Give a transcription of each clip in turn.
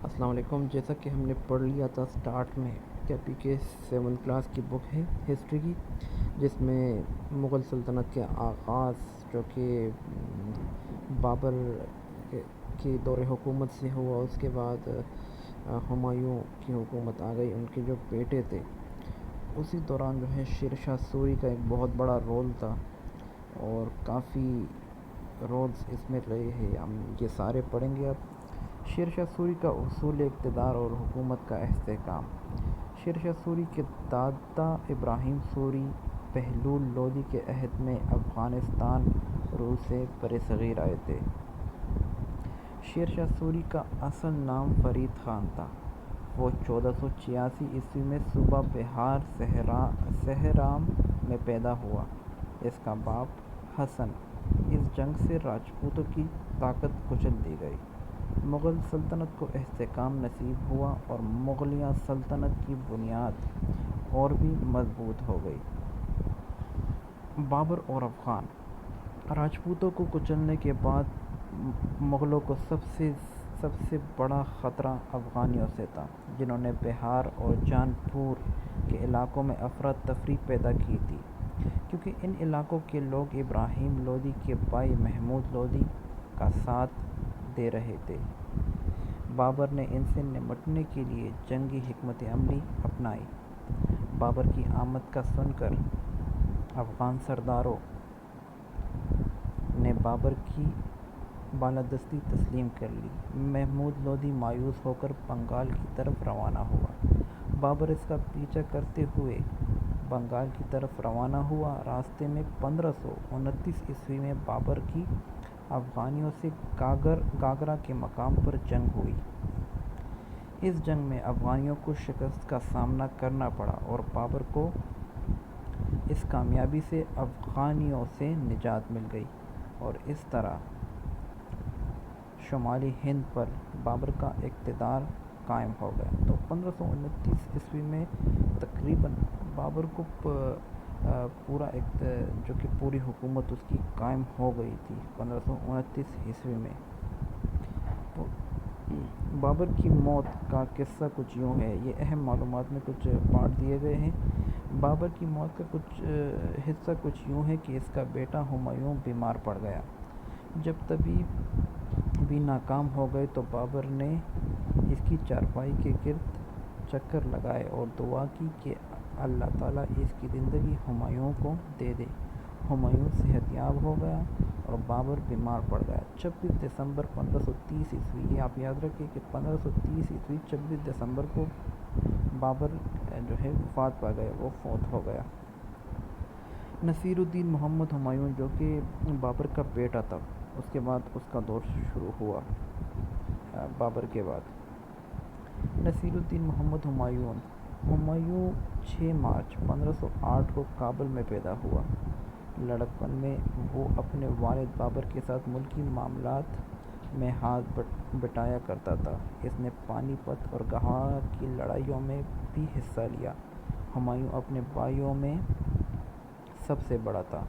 السلام علیکم۔ جیسا کہ ہم نے پڑھ لیا تھا سٹارٹ میں کہ پی کے 7 کلاس کی بک ہے ہسٹری کی، جس میں مغل سلطنت کے آغاز جو کہ بابر کی دور حکومت سے ہوا، اس کے بعد ہمایوں کی حکومت آ گئی، ان کے جو بیٹے تھے اسی دوران جو ہے شیر شاہ سوری کا ایک بہت بڑا رول تھا، اور کافی رولز اس میں رہے ہیں۔ ہم یہ سارے پڑھیں گے اب۔ شیر شاہ سوری کا اصول اقتدار اور حکومت کا استحکام۔ شیر شاہ سوری کے دادا ابراہیم سوری بہلول لودھی کے عہد میں افغانستان روس سے برصغیر آئے تھے۔ شیر شاہ سوری کا اصل نام فرید خان تھا۔ وہ 1486 عیسوی میں صوبہ بہار سہرام میں پیدا ہوا۔ اس کا باپ حسن۔ اس جنگ سے راجپوتوں کی طاقت کچل دی گئی۔ مغل سلطنت کو استحکام نصیب ہوا اور مغلیہ سلطنت کی بنیاد اور بھی مضبوط ہو گئی۔ بابر اور افغان۔ راجپوتوں کو کچلنے کے بعد مغلوں کو سب سے بڑا خطرہ افغانیوں سے تھا، جنہوں نے بہار اور جان پور کے علاقوں میں افراتفری پیدا کی تھی، کیونکہ ان علاقوں کے لوگ ابراہیم لودھی کے بھائی محمود لودھی کا ساتھ دے رہے تھے۔ بابر نے ان سے نمٹنے کے لیے جنگی حکمت عملی اپنائی۔ بابر کی آمد کا سن کر افغان سرداروں نے بابر کی بالادستی تسلیم کر لی۔ محمود لودھی مایوس ہو کر بنگال کی طرف روانہ ہوا۔ بابر اس کا پیچھا کرتے ہوئے بنگال کی طرف روانہ ہوا۔ راستے میں 1529 عیسوی میں بابر کی افغانیوں سے گاگرا کے مقام پر جنگ ہوئی۔ اس جنگ میں افغانیوں کو شکست کا سامنا کرنا پڑا اور بابر کو اس کامیابی سے افغانیوں سے نجات مل گئی، اور اس طرح شمالی ہند پر بابر کا اقتدار قائم ہو گیا۔ تو 1529 عیسوی میں تقریباً بابر کو جو کہ پوری حکومت اس کی قائم ہو گئی تھی 1529 عیسوی میں۔ تو بابر کی موت کا قصہ کچھ یوں ہے، یہ اہم معلومات میں کچھ پارٹ دیے گئے ہیں۔ بابر کی موت کا کچھ حصہ کچھ یوں ہے کہ اس کا بیٹا ہمایوں بیمار پڑ گیا۔ جب طبیب بھی ناکام ہو گئے تو بابر نے اس کی چارپائی کے گرد چکر لگائے اور دعا کی کہ اللہ تعالیٰ اس کی زندگی ہمایوں کو دے دے۔ ہمایوں صحت یاب ہو گیا اور بابر بیمار پڑ گیا۔ 26 دسمبر 1530 عیسوی، یہ آپ یاد رکھیں کہ 1530 عیسوی 26 دسمبر کو بابر جو ہے وفات پا گئے، وہ فوت ہو گیا۔ نصیر الدین محمد ہمایوں جو کہ بابر کا بیٹا تھا، اس کے بعد اس کا دور شروع ہوا بابر کے بعد۔ نصیر الدین محمد ہمایوں 6 مارچ 1508 کو کابل میں پیدا ہوا۔ لڑکپن میں وہ اپنے والد بابر کے ساتھ ملکی معاملات میں ہاتھ بٹایا کرتا تھا۔ اس نے پانی پت اور گہار کی لڑائیوں میں بھی حصہ لیا۔ ہمایوں اپنے بھائیوں میں سب سے بڑا تھا۔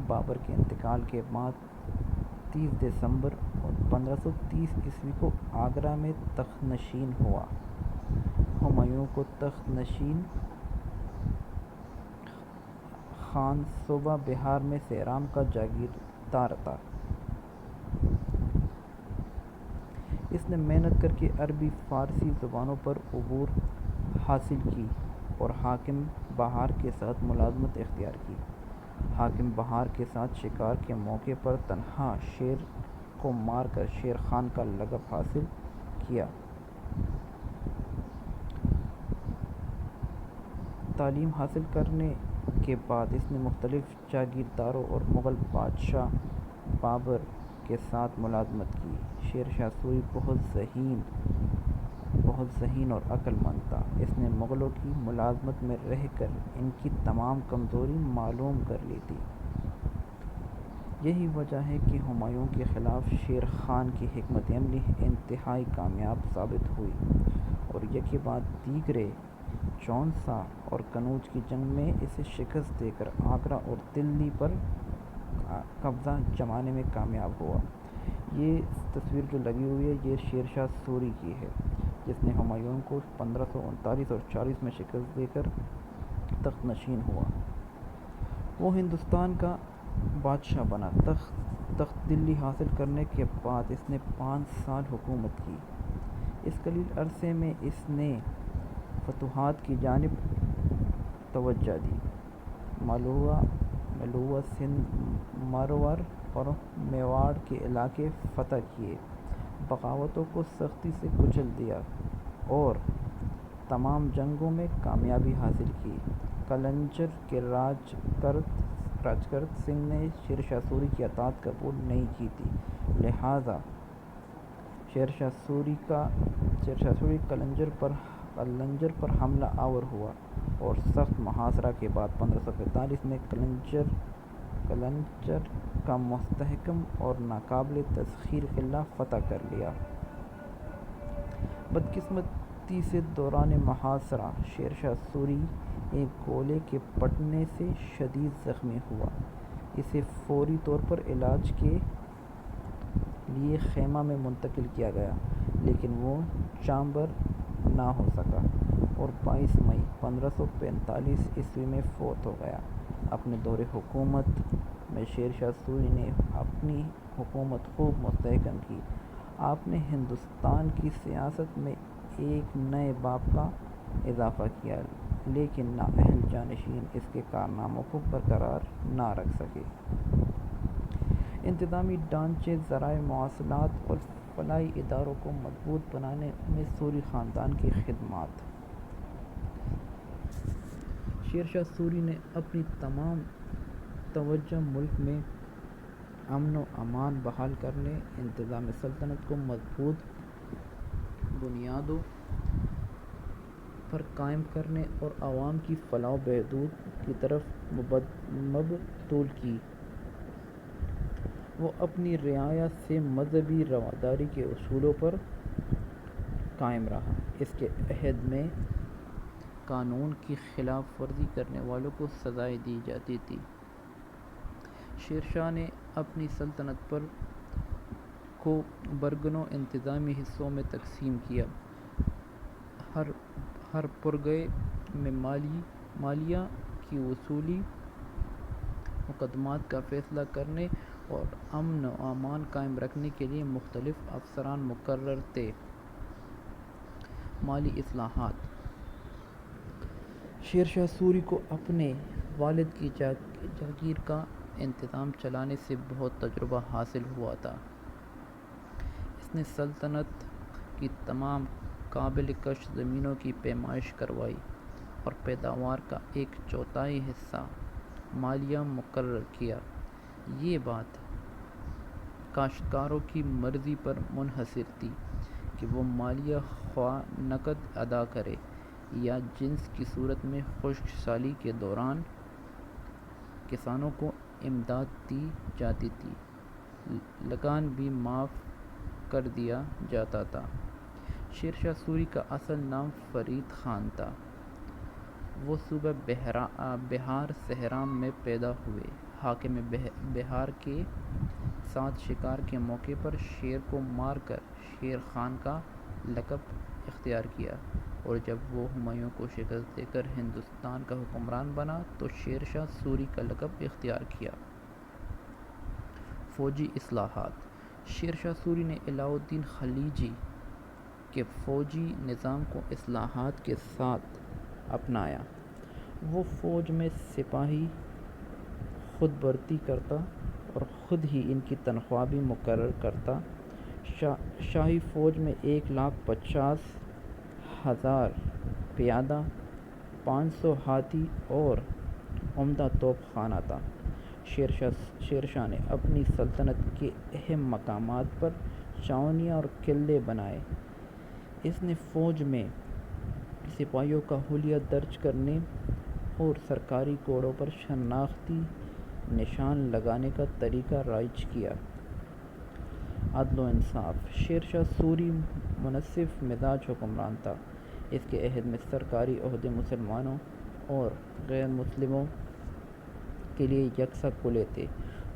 بابر کے انتقال کے بعد 30 دسمبر 1530 عیسوی کو آگرہ میں تخت نشین ہوا۔ ہمایوں کو تخت نشین خان صوبہ بہار میں سہرام کا جاگیردار تھا۔ اس نے محنت کر کے عربی فارسی زبانوں پر عبور حاصل کی اور حاکم بہار کے ساتھ ملازمت اختیار کی۔ حاکم بہار کے ساتھ شکار کے موقع پر تنہا شیر کو مار کر شیر خان کا لقب حاصل کیا۔ تعلیم حاصل کرنے کے بعد اس نے مختلف جاگیرداروں اور مغل بادشاہ بابر کے ساتھ ملازمت کی۔ شیر شاہ سوری بہت ذہین اور عقل مند تھا۔ اس نے مغلوں کی ملازمت میں رہ کر ان کی تمام کمزوری معلوم کر لی تھی۔ یہی وجہ ہے کہ ہمایوں کے خلاف شیر خان کی حکمت عملی انتہائی کامیاب ثابت ہوئی، اور یکے بعد دیگرے جون سا اور کنوج کی جنگ میں اسے شکست دے کر آگرہ اور دلی پر قبضہ جمانے میں کامیاب ہوا۔ یہ تصویر جو لگی ہوئی ہے، یہ شیر شاہ سوری کی ہے۔ جس نے ہمایوں کو 1539 اور 40 میں شکست دے کر تخت نشین ہوا۔ وہ ہندوستان کا بادشاہ بنا۔ تخت دلی حاصل کرنے کے بعد اس نے 5 سال حکومت کی۔ اس قلیل عرصے میں اس نے فتوحات کی جانب توجہ دی۔ ملوا، سندھ، مرور اور میواڑ کے علاقے فتح کیے، بغاوتوں کو سختی سے کچل دیا اور تمام جنگوں میں کامیابی حاصل کی۔ قلندر کے راجکرت سنگھ نے شیر شاہ سوری کی اطاعت قبول نہیں کی تھی، لہٰذا شیر شاہ سوری قلندر پر حملہ آور ہوا اور سخت محاصرہ کے بعد 1545 میں قلندر کا مستحکم اور ناقابل تسخیر قلعہ فتح کر لیا۔ بدقسمتی سے دوران محاصرہ شیر شاہ سوری ایک گولے کے پھٹنے سے شدید زخمی ہوا۔ اسے فوری طور پر علاج کے لیے خیمہ میں منتقل کیا گیا، لیکن وہ چامبر نہ ہو سکا اور 22 مئی 1545 میں فوت ہو گیا۔ اپنے دور حکومت میں شیر شاہ سوری نے اپنی حکومت خوب مستحکم کی۔ آپ نے ہندوستان کی سیاست میں ایک نئے باب کا اضافہ کیا، لیکن نااہل جانشین اس کے کارناموں کو برقرار نہ رکھ سکے۔ انتظامی ڈھانچے، ذرائع مواصلات اور فلاحی اداروں کو مضبوط بنانے میں سوری خاندان کی خدمات۔ شیر شاہ سوری نے اپنی تمام توجہ ملک میں امن و امان بحال کرنے، انتظام سلطنت کو مضبوط بنیادوں پر قائم کرنے اور عوام کی فلاح و بہبود کی طرف مبذول کی۔ وہ اپنی رعایا سے مذہبی رواداری کے اصولوں پر قائم رہا۔ اس کے عہد میں قانون کی خلاف ورزی کرنے والوں کو سزائیں دی جاتی تھیں۔ شیر شاہ نے اپنی سلطنت کو برگنوں انتظامی حصوں میں تقسیم کیا۔ ہر پرگنہ میں مالیہ کی وصولی، مقدمات کا فیصلہ کرنے اور امن و امان قائم رکھنے کے لیے مختلف افسران مقرر تھے۔ مالی اصلاحات۔ شیر شاہ سوری کو اپنے والد کی جاگیر کا انتظام چلانے سے بہت تجربہ حاصل ہوا تھا۔ اس نے سلطنت کی تمام قابل کشت زمینوں کی پیمائش کروائی اور پیداوار کا 1/4 حصہ مالیہ مقرر کیا۔ یہ بات کاشتکاروں کی مرضی پر منحصر تھی کہ وہ مالیہ خواہ نقد ادا کریں یا جنس کی صورت میں۔ خشک سالی کے دوران کسانوں کو امداد دی جاتی تھی، لگان بھی معاف کر دیا جاتا تھا۔ شیر شاہ سوری کا اصل نام فرید خان تھا۔ وہ صوبہ بہار سہرام میں پیدا ہوئے۔ حاکم بہار کے ساتھ شکار کے موقع پر شیر کو مار کر شیر خان کا لقب اختیار کیا، اور جب وہ ہمایوں کو شکست دے کر ہندوستان کا حکمران بنا تو شیر شاہ سوری کا لقب اختیار کیا۔ فوجی اصلاحات۔ شیر شاہ سوری نے علاء الدین خلجی کے فوجی نظام کو اصلاحات کے ساتھ اپنایا۔ وہ فوج میں سپاہی خود بھرتی کرتا اور خود ہی ان کی تنخواہ بھی مقرر کرتا۔ شاہی فوج میں 1,50,000 پیادہ، 500 ہاتھی اور عمدہ توپ خانہ تھا۔ شیر شاہ نے اپنی سلطنت کے اہم مقامات پر چھاؤنیاں اور قلعے بنائے۔ اس نے فوج میں سپاہیوں کا حلیہ درج کرنے اور سرکاری گھوڑوں پر شناختی نشان لگانے کا طریقہ رائج کیا۔ عدل و انصاف۔ شیر شاہ سوری منصف مزاج حکمران تھا۔ اس کے عہد میں سرکاری عہدے مسلمانوں اور غیر مسلموں کے لیے یکساں کھلے تھے۔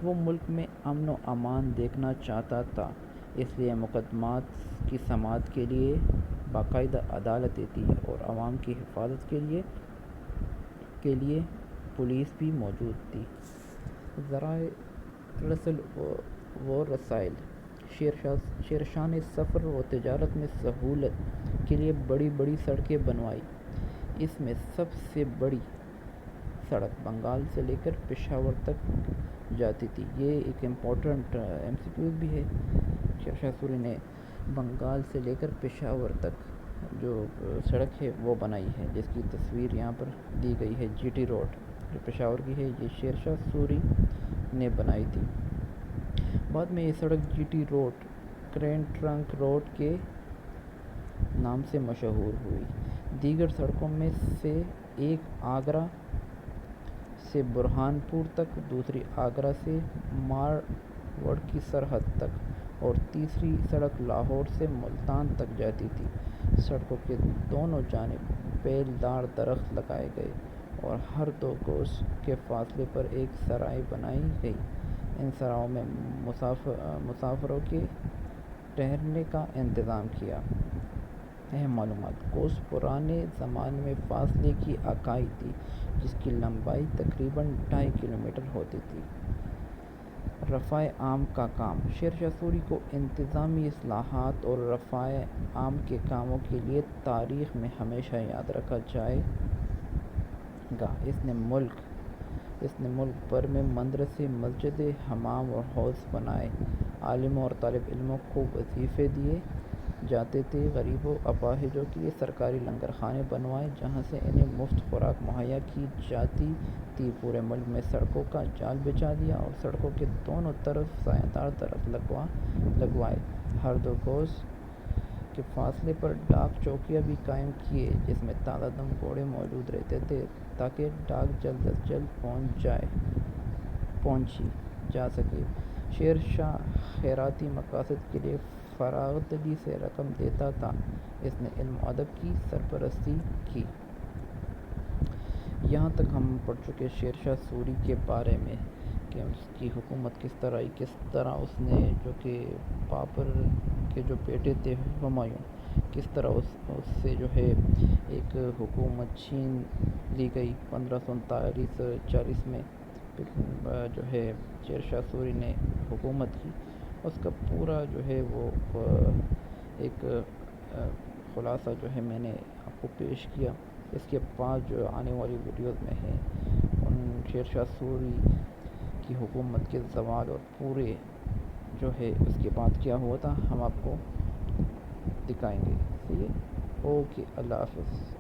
وہ ملک میں امن و امان دیکھنا چاہتا تھا، اس لیے مقدمات کی سماعت کے لیے باقاعدہ عدالت دیتی ہے اور عوام کی حفاظت کے لیے پولیس بھی موجود تھی۔ ذرائع رسل و رسائل: شیرشاہ نے سفر و تجارت میں سہولت کے لیے بڑی بڑی سڑکیں بنوائی۔ اس میں سب سے بڑی سڑک بنگال سے لے کر پشاور تک جاتی تھی۔ یہ ایک امپورٹنٹ MCQ بھی ہے۔ شیرشاہ سوری نے بنگال سے لے کر پشاور تک جو سڑک ہے وہ بنائی ہے، جس کی تصویر یہاں پر دی گئی ہے۔ GT روڈ جو پشاور کی ہے، یہ شیرشاہ سوری نے بنائی تھی۔ بعد میں یہ سڑک GT روڈ کرین ٹرنک روڈ کے نام سے مشہور ہوئی۔ دیگر سڑکوں میں سے ایک آگرہ سے برہان پور تک، دوسری آگرہ سے مارواڑ کی سرحد تک اور تیسری سڑک لاہور سے ملتان تک جاتی تھی۔ سڑکوں کے دونوں جانب بیلدار درخت لگائے گئے اور ہر 2 گز کے فاصلے پر ایک سرائے بنائی گئی۔ ان سرایوں میں مسافروں کے ٹھہرنے کا انتظام کیا۔ اہم معلومات: کوس پرانے زمانے میں فاصلے کی اکائی تھی، جس کی لمبائی تقریباً 2.5 کلومیٹر ہوتی تھی۔ رفع عام کا کام: شیرشاہ سوری کو انتظامی اصلاحات اور رفع عام کے کاموں کے لیے تاریخ میں ہمیشہ یاد رکھا جائے گا۔ اس نے ملک بھر میں مدرسے، مسجدیں، حمام اور حوض بنائے۔ عالموں اور طالب علموں کو وظیفے دیے جاتے تھے۔ غریبوں، اپاہجوں کے لیے سرکاری لنگر خانے بنوائے، جہاں سے انہیں مفت خوراک مہیا کی جاتی تھی۔ پورے ملک میں سڑکوں کا جال بچھا دیا اور سڑکوں کے دونوں طرف سایہ دار درخت لگوائے۔ ہر 2 گز کے فاصلے پر ڈاک چوکیاں بھی قائم کیے، جس میں تازہ دم گھوڑے موجود رہتے تھے تاکہ ڈاک جلد از جلد پہنچی جا سکے۔ شیر شاہ خیراتی مقاصد کے لیے فراغ دلی سے رقم دیتا تھا۔ اس نے علم و ادب کی سرپرستی کی۔ یہاں تک ہم پڑھ چکے شیرشاہ سوری کے بارے میں کہ اس کی حکومت کس طرح آئی، کس طرح اس نے جو کہ بابر کے جو بیٹے تھے ہمایوں، کس طرح اس سے جو ہے ایک حکومت چھین لی گئی 1539-40 میں جو ہے شیرشاہ سوری نے حکومت کی۔ اس کا پورا جو ہے وہ ایک خلاصہ جو ہے میں نے آپ کو پیش کیا۔ اس کے بعد جو آنے والی ویڈیوز میں ہے ان شیرشاہ سوری کی حکومت کے زوال اور پورے جو ہے اس کے بعد کیا ہوا تھا ہم آپ کو دکھائیں گے۔ اوکے، اللہ حافظ۔